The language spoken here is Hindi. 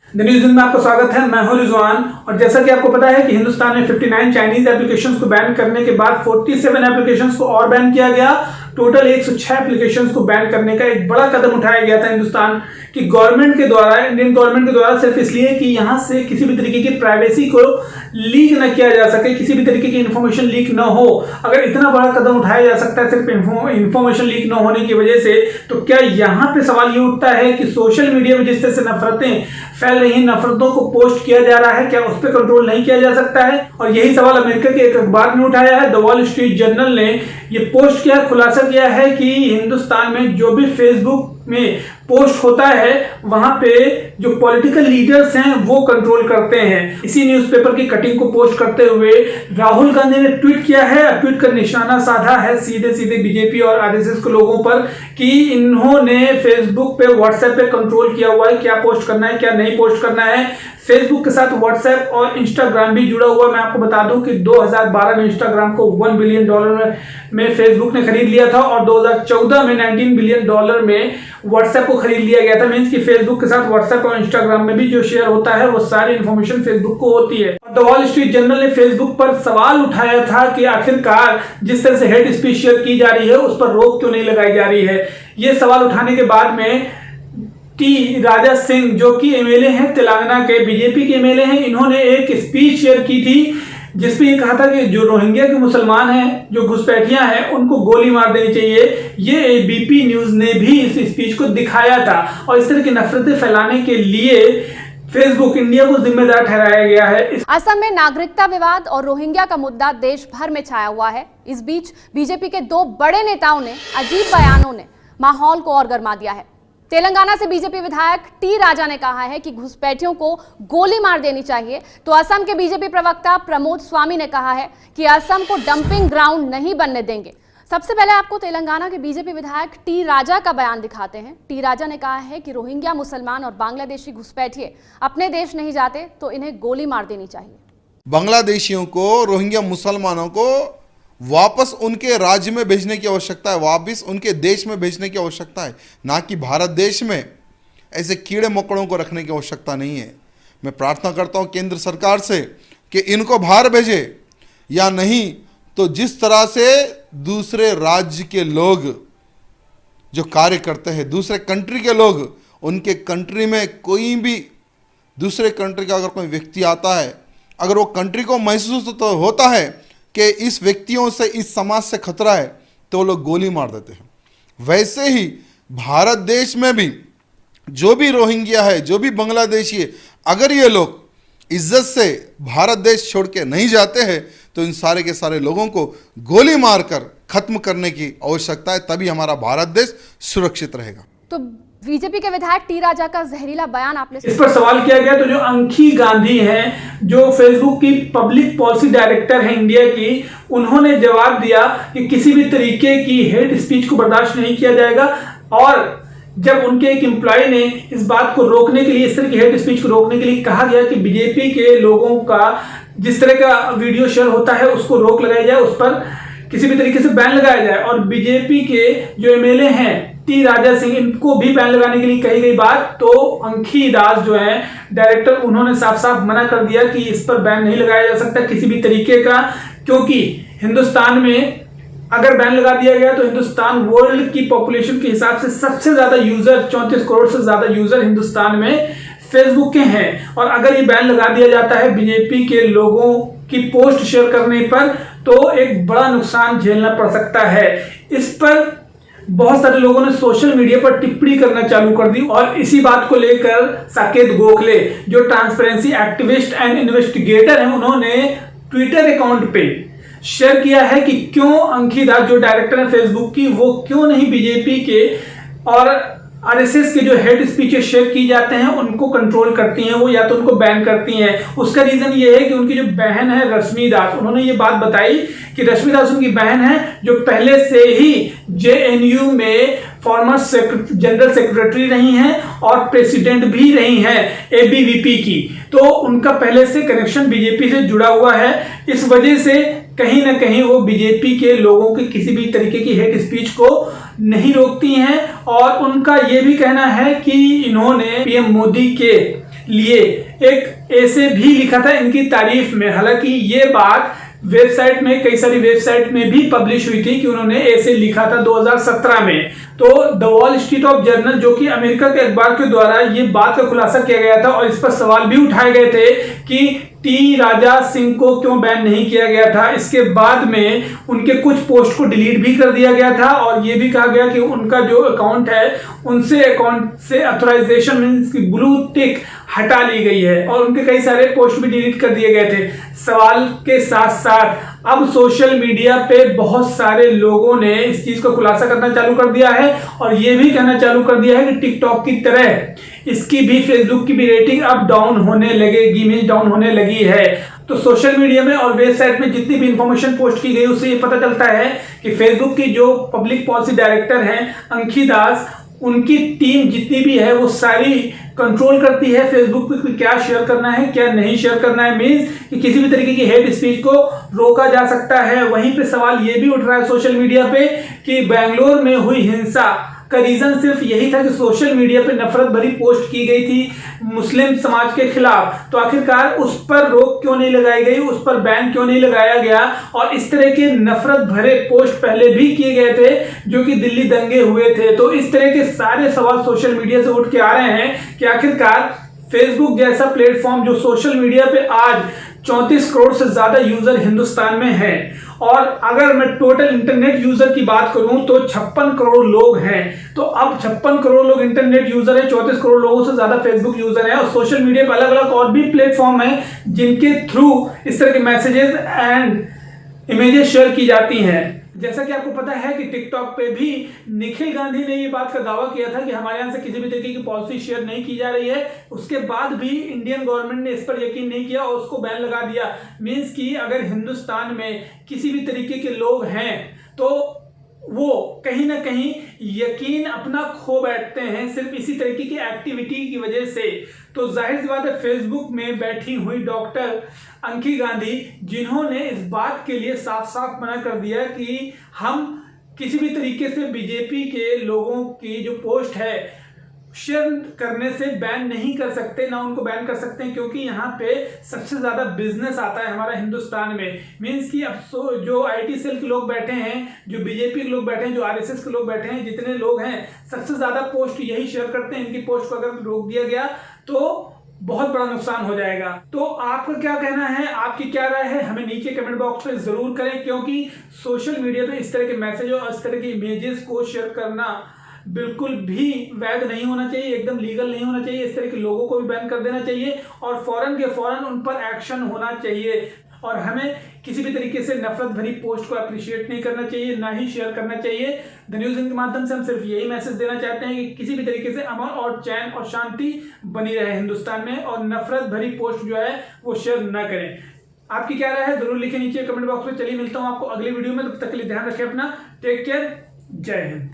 द न्यूज़ में आपका स्वागत है। मैं हूं रिजवान और जैसा कि आपको पता है कि हिंदुस्तान में 59 चाइनीज एप्लीकेशंस को बैन करने के बाद 47 एप्लीकेशंस को और बैन किया गया। टोटल 106 एप्लीकेशंस को बैन करने का एक बड़ा कदम उठाया गया था हिंदुस्तान की गवर्नमेंट के द्वारा, इंडियन गवर्नमेंट के द्वारा, सिर्फ इसलिए कि यहां से किसी भी तरीके की प्राइवेसी को लीक न किया जा सके, किसी भी तरीके की इंफॉर्मेशन लीक न हो। अगर इतना बड़ा कदम उठाया जा सकता है सिर्फ इंफॉर्मेशन लीक न होने की वजह से, तो क्या यहाँ पे सवाल ये उठता है कि सोशल मीडिया में जिस तरह से नफरतें फैल रही हैं, नफरतों को पोस्ट किया जा रहा है, क्या उस पर कंट्रोल नहीं किया जा सकता है? और यही सवाल अमेरिका के एक अखबार ने उठाया है। द वॉल स्ट्रीट जर्नल ने ये पोस्ट किया, खुलासा किया है कि हिंदुस्तान में जो भी फेसबुक में पोस्ट होता है वहां पे जो पॉलिटिकल लीडर्स हैं वो कंट्रोल करते हैं। इसी न्यूज़पेपर की कटिंग को पोस्ट करते हुए राहुल गांधी ने ट्वीट किया है, ट्वीट कर निशाना साधा है सीधे सीधे बीजेपी और आरएसएस के लोगों पर कि इन्होंने फेसबुक पे, व्हाट्सएप पे कंट्रोल किया हुआ है, क्या पोस्ट करना है क्या नहीं पोस्ट करना है। फेसबुक के साथ व्हाट्सएप और इंस्टाग्राम भी जुड़ा हुआ। मैं आपको बता दूं कि 2012 में इंस्टाग्राम को $1 बिलियन में फेसबुक ने खरीद लिया था और 2014 में $19 बिलियन में व्हाट्सएप को खरीद लिया गया था। मींस कि फेसबुक के साथ व्हाट्सएप और इंस्टाग्राम में भी जो शेयर होता है वो सारी इंफॉर्मेशन फेसबुक को होती है। द वॉल स्ट्रीट जर्नल ने फेसबुक पर सवाल उठाया था कि आखिरकार जिस तरह से हेट स्पीच शेयर की जा रही है उस पर रोक क्यों नहीं लगाई जा रही है। ये सवाल उठाने के बाद में टी राजा सिंह, जो कि एमएलए हैं तेलंगाना के, बीजेपी के एमएलए हैं, इन्होंने एक स्पीच शेयर की थी जिसमें ये कहा था कि जो रोहिंग्या के मुसलमान हैं, जो घुसपैठियां हैं, उनको गोली मार देनी चाहिए। ये एबीपी न्यूज ने भी इस स्पीच को दिखाया था और इस तरह की नफरतें फैलाने के लिए फेसबुक इंडिया को जिम्मेदार ठहराया गया है। असम में नागरिकता विवाद और रोहिंग्या का मुद्दा देश भर में छाया हुआ है। इस बीच बीजेपी के दो बड़े नेताओं ने अजीब बयानों ने माहौल को और गर्मा दिया है। तेलंगाना से बीजेपी विधायक टी राजा ने कहा है कि घुसपैठियों को गोली मार देनी चाहिए, तो असम के बीजेपी प्रवक्ता प्रमोद स्वामी ने कहा है कि असम को डंपिंग ग्राउंड नहीं बनने देंगे। सबसे पहले आपको तेलंगाना के बीजेपी विधायक टी राजा का बयान दिखाते हैं। टी राजा ने कहा है कि रोहिंग्या मुसलमान और बांग्लादेशी घुसपैठिए अपने देश नहीं जाते तो इन्हें गोली मार देनी चाहिए। बांग्लादेशियों को, रोहिंग्या मुसलमानों को वापस उनके राज्य में भेजने की आवश्यकता है, वापस उनके देश में भेजने की आवश्यकता है, ना कि भारत देश में ऐसे कीड़े मकोड़ों को रखने की आवश्यकता नहीं है। मैं प्रार्थना करता हूं केंद्र सरकार से कि इनको बाहर भेजे, या नहीं तो जिस तरह से दूसरे राज्य के लोग जो कार्य करते हैं, दूसरे कंट्री के लोग, उनके कंट्री में कोई भी दूसरे कंट्री का अगर कोई व्यक्ति आता है, अगर वो कंट्री को महसूस तो होता है कि इस व्यक्तियों से, इस समाज से खतरा है, तो वो लोग गोली मार देते हैं। वैसे ही भारत देश में भी जो भी रोहिंग्या है, जो भी बांग्लादेशी है, अगर ये लोग इज्जत से भारत देश छोड़ के नहीं जाते हैं तो इन सारे के सारे लोगों को गोली मारकर खत्म करने की आवश्यकता है, तभी हमारा भारत देश सुरक्षित रहेगा। तो बीजेपी के विधायक टी राजा का जहरीला बयान आपने इस पर सवाल किया गया तो जो अंकी गांधी हैं, जो फेसबुक की पब्लिक पॉलिसी डायरेक्टर है इंडिया की, उन्होंने जवाब दिया कि किसी भी तरीके की हेट स्पीच को बर्दाश्त नहीं किया जाएगा। और जब उनके एक एम्प्लॉय ने इस बात को रोकने के लिए, इस तरह की हेट स्पीच को रोकने के लिए कहा गया कि बीजेपी के लोगों का जिस तरह का वीडियो शेयर होता है उसको रोक लगाई जाए, उस पर किसी भी तरीके से बैन लगाया जाए। और बीजेपी के जो एमएलए हैं टी राजा सिंह, इनको भी बैन लगाने के लिए कही गई बात, तो अंकी दास जो है डायरेक्टर, उन्होंने साफ साफ मना कर दिया कि इस पर बैन नहीं लगाया जा सकता किसी भी तरीके का, क्योंकि हिंदुस्तान में अगर बैन लगा दिया गया तो हिंदुस्तान वर्ल्ड की पॉपुलेशन के हिसाब से सबसे ज्यादा यूजर, 34 करोड़ से ज्यादा यूजर हिंदुस्तान में फेसबुक के हैं। और अगर ये बैन लगा दिया जाता है बीजेपी के लोगों की पोस्ट शेयर करने पर, तो एक बड़ा नुकसान झेलना पड़ सकता है। इस पर बहुत सारे लोगों ने सोशल मीडिया पर टिप्पणी करना चालू कर दी और इसी बात को लेकर साकेत गोखले, जो ट्रांसपेरेंसी एक्टिविस्ट एंड इन्वेस्टिगेटर हैं, उन्होंने ट्विटर अकाउंट पे शेयर किया है कि क्यों अंकी दास, जो डायरेक्टर है फेसबुक की, वो क्यों नहीं बीजेपी के और आरएसएस के जो हेड स्पीचेस शेयर की जाते हैं उनको कंट्रोल करती हैं, वो या तो उनको बैन करती हैं। उसका रीजन ये है कि उनकी जो बहन है रश्मि दास, उन्होंने ये बात बताई कि रश्मि दास उनकी बहन है जो पहले से ही जेएनयू में फॉर्मर जनरल सेक्रेटरी रही हैं और प्रेसिडेंट भी रही हैं एबीवीपी की, तो उनका पहले से कनेक्शन बीजेपी से जुड़ा हुआ है। इस वजह से कहीं ना कहीं वो बीजेपी के लोगों की किसी भी तरीके की हेट स्पीच को नहीं रोकती हैं। और उनका ये भी कहना है कि इन्होंने पीएम मोदी के लिए एक ऐसे भी लिखा था इनकी तारीफ में। हालांकि ये बात वेबसाइट में, कई सारी वेबसाइट में भी पब्लिश हुई थी कि उन्होंने ऐसे लिखा था 2017 में। तो the wall street of journal, जो कि अमेरिका के अखबार के द्वारा ये बात का खुलासा किया गया था और इस पर सवाल भी उठाए गए थे कि टी राजा सिंह को क्यों बैन नहीं किया गया था। इसके बाद में उनके कुछ पोस्ट को डिलीट भी कर दिया गया था और ये भी कहा गया कि उनका जो अकाउंट है उनसे अकाउंट से ऑथराइजेशन मींस की ब्लू टिक हटा ली गई है और उनके कई सारे पोस्ट भी डिलीट कर दिए गए थे। सवाल के साथ साथ अब सोशल मीडिया पे बहुत सारे लोगों ने इस चीज को खुलासा करना चालू कर दिया है और ये भी कहना चालू कर दिया है कि टिकटॉक की तरह इसकी भी, फेसबुक की भी रेटिंग अब डाउन होने लगेगी, मींस डाउन होने लगी है। तो सोशल मीडिया में और वेबसाइट में जितनी भी इंफॉर्मेशन पोस्ट की गई उससे ये पता चलता है कि फेसबुक की जो पब्लिक पॉलिसी डायरेक्टर हैं अंकी दास, उनकी टीम जितनी भी है वो सारी कंट्रोल करती है फेसबुक पे क्या शेयर करना है क्या नहीं शेयर करना है, मींस कि किसी भी तरीके की हेट स्पीच को रोका जा सकता है। वहीं पे सवाल ये भी उठ रहा है सोशल मीडिया पे कि बेंगलोर में हुई हिंसा का रीजन सिर्फ यही था कि सोशल मीडिया पे नफरत भरी पोस्ट की गई थी मुस्लिम समाज के खिलाफ। तो आखिरकार उस पर रोक क्यों नहीं लगाई गई, उस पर बैन क्यों नहीं लगाया गया। और इस तरह के नफरत भरे पोस्ट पहले भी किए गए थे जो कि दिल्ली दंगे हुए थे। तो इस तरह के सारे सवाल सोशल मीडिया से उठ के आ रहे हैं कि आखिरकार फेसबुक जैसा प्लेटफॉर्म जो सोशल मीडिया पे आज 34 करोड़ से ज्यादा यूजर हिंदुस्तान में है और अगर मैं टोटल इंटरनेट यूजर की बात करूं तो 56 करोड़ लोग हैं। तो अब 56 करोड़ लोग इंटरनेट यूजर है, 34 करोड़ लोगों से ज्यादा फेसबुक यूजर है और सोशल मीडिया पर अलग अलग और भी प्लेटफॉर्म है जिनके थ्रू इस तरह के मैसेजेस एंड इमेजेस शेयर की जाती हैं। जैसा कि आपको पता है कि टिकटॉक पे भी निखिल गांधी ने ये बात का दावा किया था कि हमारे यहाँ से किसी भी तरीके की पॉलिसी शेयर नहीं की जा रही है। उसके बाद भी इंडियन गवर्नमेंट ने इस पर यकीन नहीं किया और उसको बैन लगा दिया। मींस कि अगर हिंदुस्तान में किसी भी तरीके के लोग हैं तो वो कहीं ना कहीं यकीन अपना खो बैठते हैं सिर्फ इसी तरीके की एक्टिविटी की वजह से। तो जाहिर सी बात है फेसबुक में बैठी हुई डॉक्टर अंकी गांधी, जिन्होंने इस बात के लिए साफ साफ मना कर दिया कि हम किसी भी तरीके से बीजेपी के लोगों की जो पोस्ट है शेयर करने से बैन नहीं कर सकते, ना उनको बैन कर सकते हैं क्योंकि यहाँ पे सबसे ज्यादा बिजनेस आता है हमारा हिंदुस्तान में। मींस कि अब जो आईटी सेल के लोग बैठे हैं, जो बीजेपी के लोग बैठे हैं, जो आरएसएस के लोग बैठे हैं, जितने लोग हैं सबसे ज्यादा पोस्ट यही शेयर करते हैं। इनकी पोस्ट को अगर रोक दिया गया तो बहुत बड़ा नुकसान हो जाएगा। तो आपका क्या कहना है, आपकी क्या राय है, हमें नीचे कमेंट बॉक्स में जरूर करें क्योंकि सोशल मीडिया पे इस तरह के मैसेज और इस तरह के इमेजेस को शेयर करना बिल्कुल भी वैध नहीं होना चाहिए, एकदम लीगल नहीं होना चाहिए। इस तरह के लोगों को भी बैन कर देना चाहिए और फौरन के फौरन उन पर एक्शन होना चाहिए और हमें किसी भी तरीके से नफरत भरी पोस्ट को अप्रिशिएट नहीं करना चाहिए, ना ही शेयर करना चाहिए। द न्यूज़ के माध्यम से हम सिर्फ यही मैसेज देना चाहते हैं कि किसी भी तरीके से अमन और चैन और शांति बनी रहे हिंदुस्तान में और नफरत भरी पोस्ट जो है वो शेयर ना करें। आपकी क्या राय है जरूर लिखें नीचे कमेंट बॉक्स में। चलिए मिलता हूं आपको अगली वीडियो में, तब तक के लिए ध्यान रखें अपना, टेक केयर, जय हिंद।